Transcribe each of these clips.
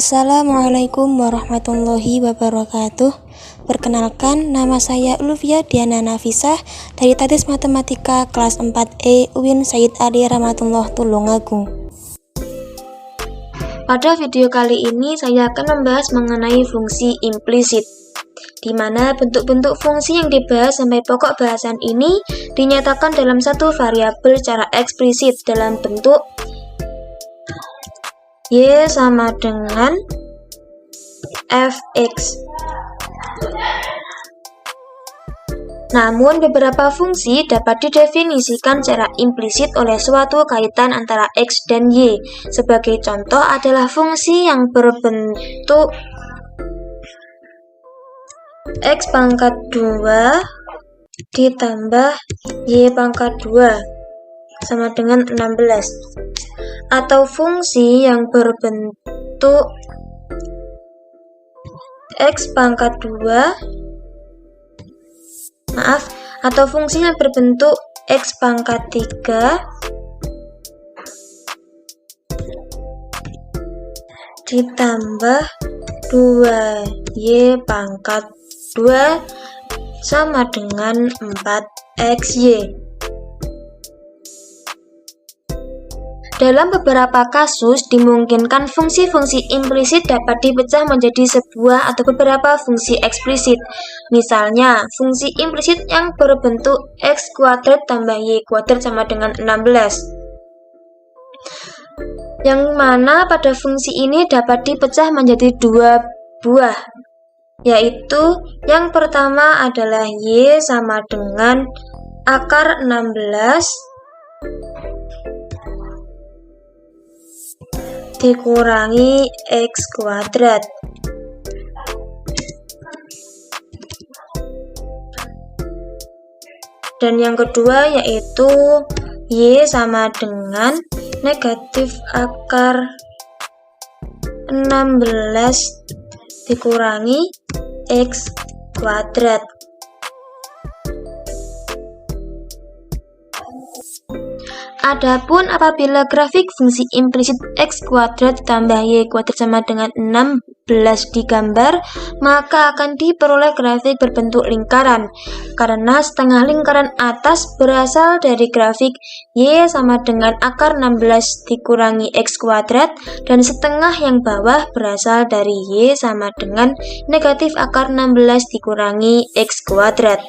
Assalamualaikum warahmatullahi wabarakatuh. Perkenalkan, nama saya Ulvia Diana Nafisah dari Tadis Matematika kelas 4E UIN Said Ali Rahmatullah Tulungagung. Pada video kali ini saya akan membahas mengenai fungsi implisit, di mana bentuk-bentuk fungsi yang dibahas sampai pokok bahasan ini dinyatakan dalam satu variabel secara eksplisit dalam bentuk Y sama dengan fx. Namun beberapa fungsi dapat didefinisikan secara implisit oleh suatu kaitan antara x dan y. Sebagai contoh adalah fungsi yang berbentuk x pangkat 2 ditambah y pangkat 2 sama dengan 16. Atau fungsi yang berbentuk x pangkat 2 atau fungsi yang berbentuk x pangkat 3 ditambah 2y pangkat 2 sama dengan 4xy. Dalam beberapa kasus, dimungkinkan fungsi-fungsi implisit dapat dipecah menjadi sebuah atau beberapa fungsi eksplisit. Misalnya, fungsi implisit yang berbentuk x kuadrat tambah y kuadrat sama dengan 16. Yang mana pada fungsi ini dapat dipecah menjadi dua buah, yaitu yang pertama adalah y sama dengan akar 16 dikurangi x kuadrat. Dan yang kedua yaitu y sama dengan negatif akar 16 dikurangi x kuadrat. Adapun apabila grafik fungsi implisit x kuadrat ditambah y kuadrat sama dengan 16 digambar, maka akan diperoleh grafik berbentuk lingkaran, karena setengah lingkaran atas berasal dari grafik y sama dengan akar 16 dikurangi x kuadrat, dan setengah yang bawah berasal dari y sama dengan negatif akar 16 dikurangi x kuadrat.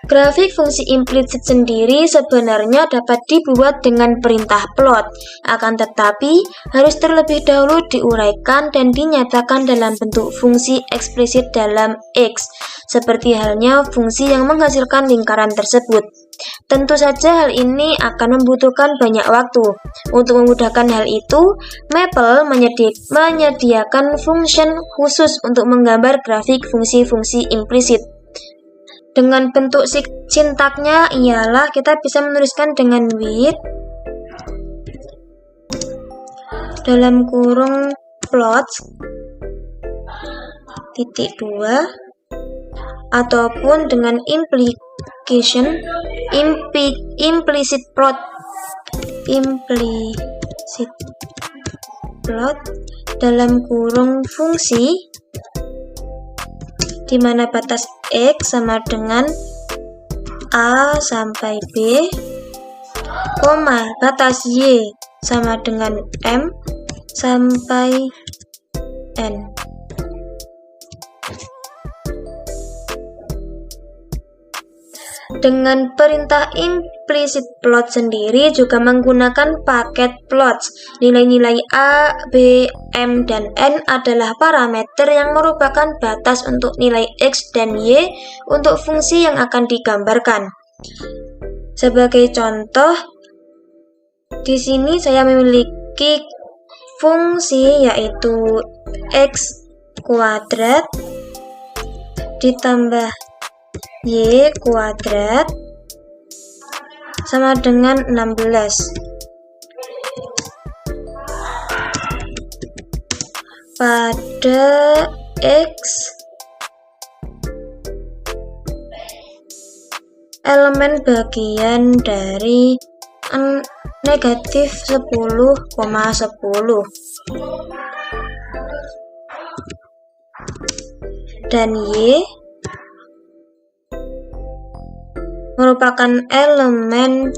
Grafik fungsi implisit sendiri sebenarnya dapat dibuat dengan perintah plot, akan tetapi harus terlebih dahulu diuraikan dan dinyatakan dalam bentuk fungsi eksplisit dalam X, seperti halnya fungsi yang menghasilkan lingkaran tersebut. Tentu saja hal ini akan membutuhkan banyak waktu. Untuk memudahkan hal itu, Maple menyediakan function khusus untuk menggambar grafik fungsi-fungsi implisit. Dengan bentuk sintaknya ialah kita bisa menuliskan dengan with dalam kurung plots titik 2 ataupun dengan implicit plot dalam kurung fungsi di mana batas x sama dengan a sampai b, batas y sama dengan m sampai n. Dengan perintah implicit plot sendiri juga menggunakan paket plots. Nilai-nilai a, b, m, dan n adalah parameter yang merupakan batas untuk nilai x dan y untuk fungsi yang akan digambarkan. Sebagai contoh, di sini saya memiliki fungsi yaitu x kuadrat ditambah y kuadrat sama dengan 16. Pada x elemen bagian dari negatif 10,10. dan Y merupakan elemen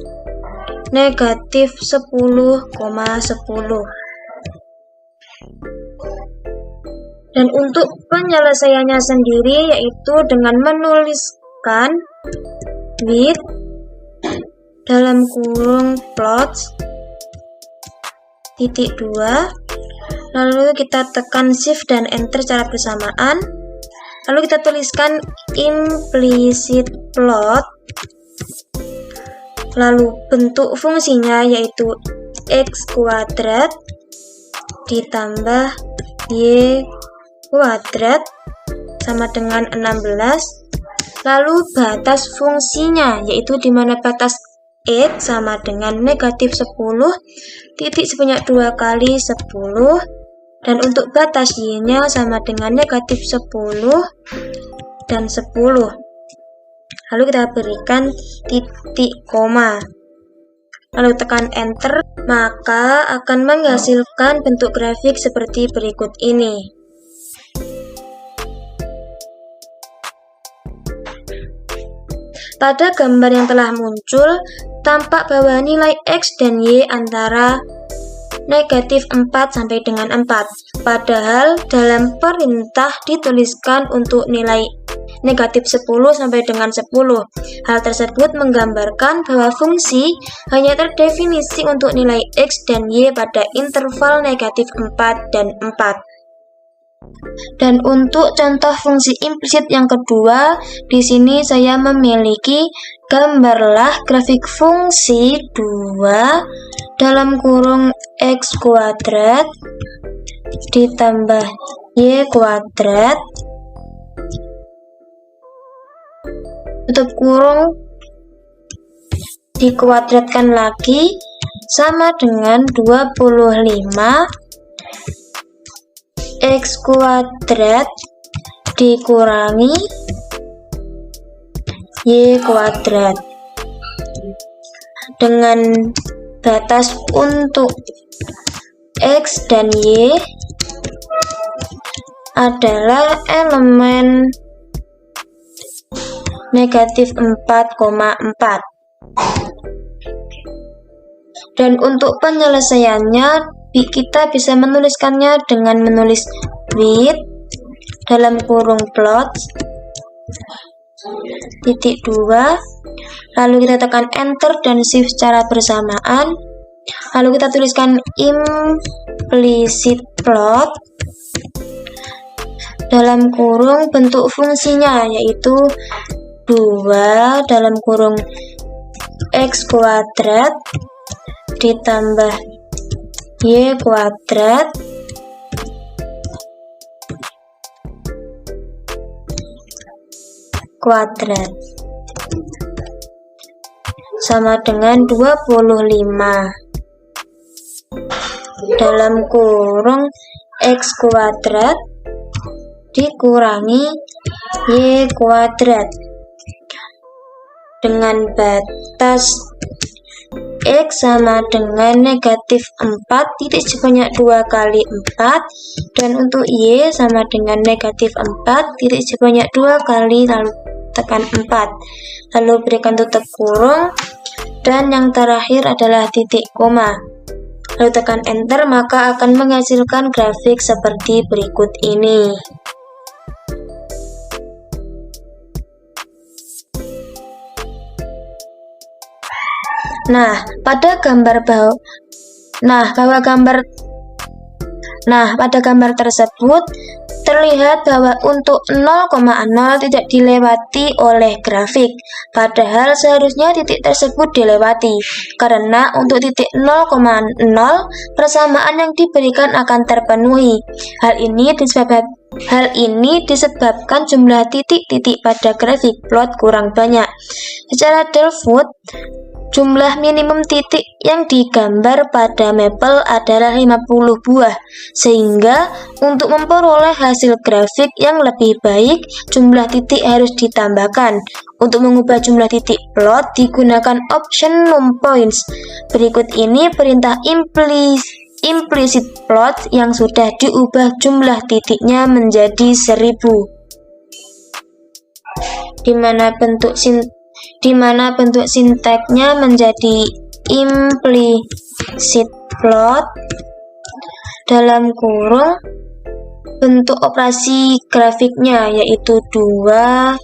negatif 10,10. Dan untuk penyelesaiannya sendiri yaitu dengan menuliskan with dalam kurung plots titik 2, lalu kita tekan shift dan enter secara bersamaan, lalu kita tuliskan implicit plot, lalu bentuk fungsinya yaitu x kuadrat ditambah y kuadrat sama dengan 16, lalu batas fungsinya yaitu dimana batas x sama dengan negatif 10, titik sebanyak 2 kali 10, dan untuk batas y-nya sama dengan negatif 10 dan 10. Lalu kita berikan titik koma, lalu tekan enter, maka akan menghasilkan bentuk grafik seperti berikut ini. Pada gambar yang telah muncul, tampak bahwa nilai X dan Y antara negatif 4 sampai dengan 4. Padahal dalam perintah dituliskan untuk nilai negatif 10 sampai dengan 10. Hal tersebut menggambarkan bahwa fungsi hanya terdefinisi untuk nilai X dan Y pada interval negatif 4 dan 4. Dan untuk contoh fungsi implisit yang kedua, di sini saya memiliki gambarlah grafik fungsi 2 dalam kurung x kuadrat ditambah y kuadrat tutup kurung dikuadratkan lagi sama dengan 25 x kuadrat dikurangi y kuadrat, dengan batas untuk x dan y adalah elemen negatif 4,4. Dan untuk penyelesaiannya kita bisa menuliskannya dengan menulis with dalam kurung plot titik 2, lalu kita tekan enter dan shift secara bersamaan, lalu kita tuliskan implicit plot dalam kurung bentuk fungsinya yaitu 2 dalam kurung x kuadrat ditambah y kuadrat sama dengan 25 dalam kurung x kuadrat dikurangi y kuadrat, dengan batas x sama dengan negatif 4 titik sebanyak 2 kali 4, dan untuk y sama dengan negatif 4 titik sebanyak 2 kali, lalu tekan 4, lalu berikan tutup kurung, dan yang terakhir adalah titik koma, lalu tekan enter, maka akan menghasilkan grafik seperti berikut ini. Nah, pada gambar tersebut terlihat bahwa untuk 0,0 tidak dilewati oleh grafik, padahal seharusnya titik tersebut dilewati, karena untuk titik 0,0 persamaan yang diberikan akan terpenuhi. Hal ini disebabkan jumlah titik-titik pada grafik plot kurang banyak. Secara default, jumlah minimum titik yang digambar pada mapel adalah 50 buah, sehingga untuk memperoleh hasil grafik yang lebih baik, jumlah titik harus ditambahkan. Untuk mengubah jumlah titik plot, digunakan option num points. Berikut ini perintah implicit plot yang sudah diubah jumlah titiknya menjadi 1000. Di mana bentuk sintaknya menjadi implicit plot dalam kurung bentuk operasi grafiknya yaitu 2x²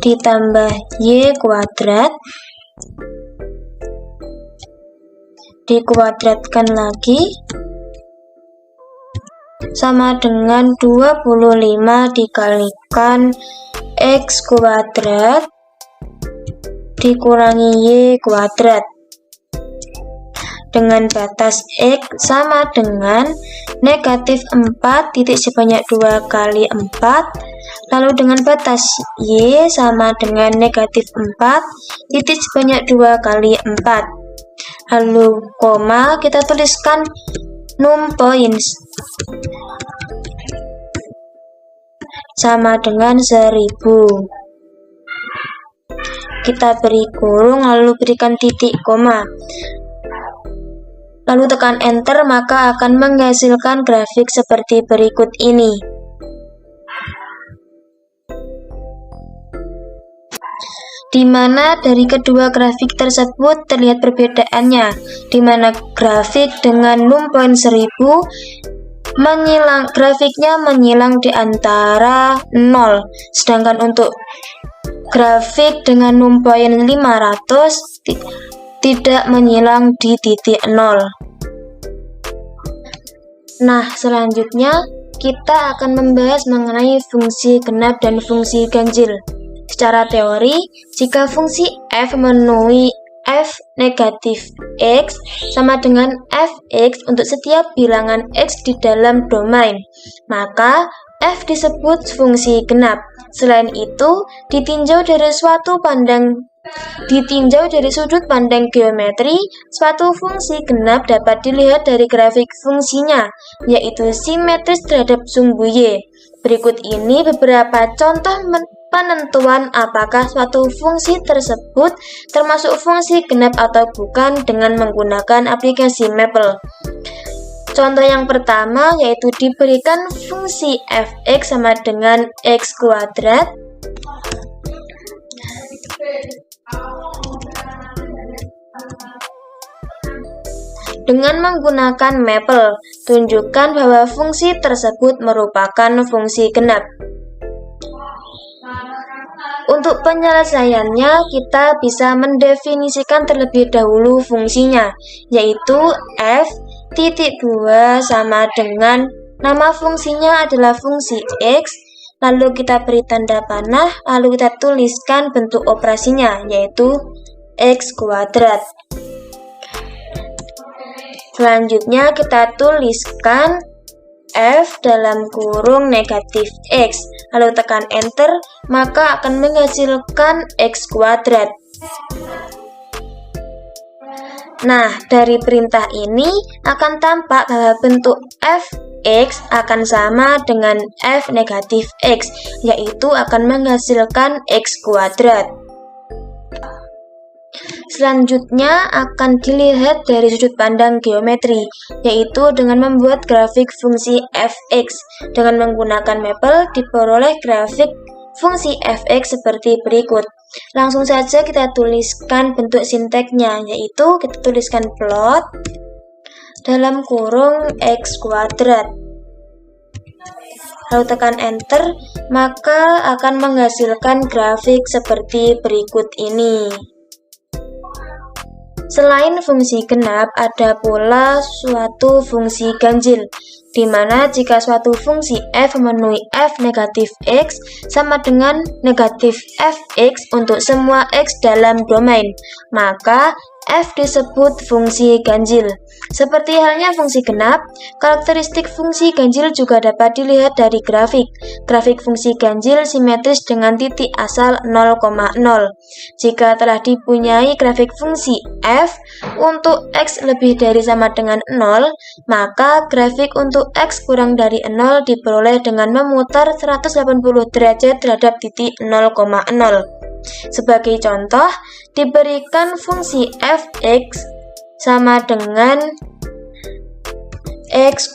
ditambah y² dikuadratkan lagi sama dengan 25 dikalikan x² dikurangi y² dengan batas x sama dengan negatif 4 titik sebanyak 2 kali 4, lalu dengan batas y sama dengan negatif 4 titik sebanyak 2 kali 4, lalu koma kita tuliskan num points sama dengan 1000. Kita beri kurung lalu berikan titik koma, lalu tekan enter, maka akan menghasilkan grafik seperti berikut ini. Di mana dari kedua grafik tersebut terlihat perbedaannya, di mana grafik dengan num point 1000 grafiknya menyilang di antara 0, sedangkan untuk grafik dengan num point 500 tidak menyilang di titik 0. Nah, selanjutnya kita akan membahas mengenai fungsi genap dan fungsi ganjil. Secara teori, jika fungsi f memenuhi f negatif x sama dengan fx untuk setiap bilangan x di dalam domain, maka f disebut fungsi genap. Selain itu, ditinjau dari sudut pandang geometri, suatu fungsi genap dapat dilihat dari grafik fungsinya, yaitu simetris terhadap sumbu y. Berikut ini beberapa contoh penentuan apakah suatu fungsi tersebut termasuk fungsi genap atau bukan dengan menggunakan aplikasi Maple. Contoh yang pertama yaitu diberikan fungsi fx sama dengan x². Dengan menggunakan Maple, tunjukkan bahwa fungsi tersebut merupakan fungsi genap. Untuk penyelesaiannya, kita bisa mendefinisikan terlebih dahulu fungsinya, yaitu f(2) sama dengan nama fungsinya adalah fungsi x, lalu kita beri tanda panah, lalu kita tuliskan bentuk operasinya, yaitu x². Selanjutnya kita tuliskan f dalam kurung negatif x, lalu tekan enter, maka akan menghasilkan x². Nah, dari perintah ini akan tampak bahwa bentuk fx akan sama dengan f negatif x, yaitu akan menghasilkan x². Selanjutnya akan dilihat dari sudut pandang geometri, yaitu dengan membuat grafik fungsi fx. Dengan menggunakan Maple diperoleh grafik fungsi fx seperti berikut. Langsung saja kita tuliskan bentuk sintaknya, yaitu kita tuliskan plot dalam kurung x². Lalu tekan enter, maka akan menghasilkan grafik seperti berikut ini. Selain fungsi genap, ada pula suatu fungsi ganjil, di mana jika suatu fungsi f memenuhi f negatif x sama dengan negatif fx untuk semua x dalam domain, maka f disebut fungsi ganjil. Seperti halnya fungsi genap, karakteristik fungsi ganjil juga dapat dilihat dari grafik. Grafik fungsi ganjil simetris dengan titik asal 0,0. Jika telah dipunyai grafik fungsi f untuk x lebih dari sama dengan 0, maka grafik untuk x kurang dari 0 diperoleh dengan memutar 180 derajat terhadap titik 0,0. Sebagai contoh, diberikan fungsi f(x) sama dengan x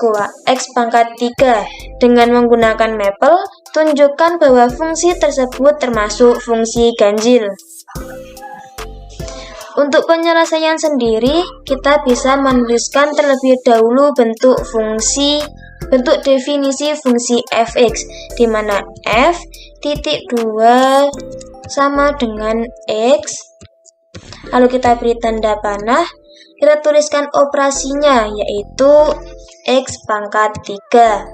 pangkat 3. Dengan menggunakan mapel, tunjukkan bahwa fungsi tersebut termasuk fungsi ganjil. Untuk penyelesaian sendiri, kita bisa menuliskan terlebih dahulu bentuk definisi fungsi f(x), di mana f(2) sama dengan x. Lalu kita beri tanda panah, kita tuliskan operasinya, yaitu x pangkat 3.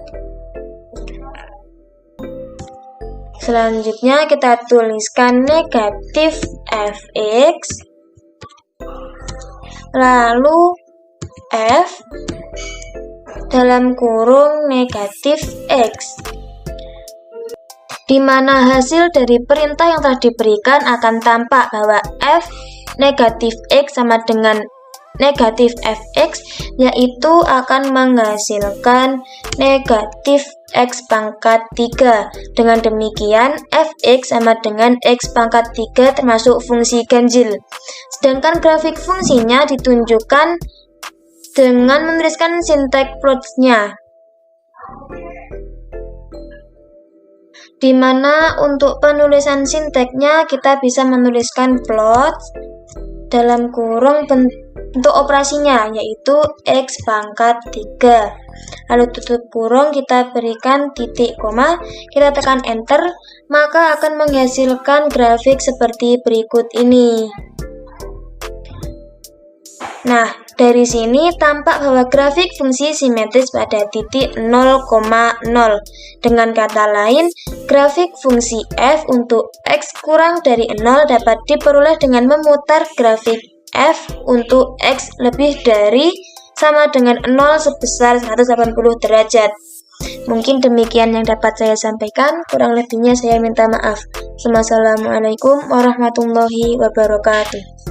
Selanjutnya kita tuliskan negatif f(x), lalu f dalam kurung negatif x, di mana hasil dari perintah yang telah diberikan akan tampak bahwa f negatif x sama dengan negatif f(x), yaitu akan menghasilkan negatif x pangkat 3. Dengan demikian, f(x) sama dengan x pangkat 3 termasuk fungsi ganjil. Sedangkan grafik fungsinya ditunjukkan dengan menuliskan sintek plots-nya, di mana untuk penulisan sinteknya kita bisa menuliskan plot dalam kurung bentuk operasinya, yaitu x pangkat 3. Lalu tutup kurung, kita berikan titik koma, kita tekan enter, maka akan menghasilkan grafik seperti berikut ini. Nah, dari sini tampak bahwa grafik fungsi simetris pada titik 0,0. Dengan kata lain, grafik fungsi f untuk x kurang dari 0 dapat diperoleh dengan memutar grafik f untuk x lebih dari sama dengan 0 sebesar 180 derajat. Mungkin demikian yang dapat saya sampaikan, kurang lebihnya saya minta maaf. Wassalamualaikum warahmatullahi wabarakatuh.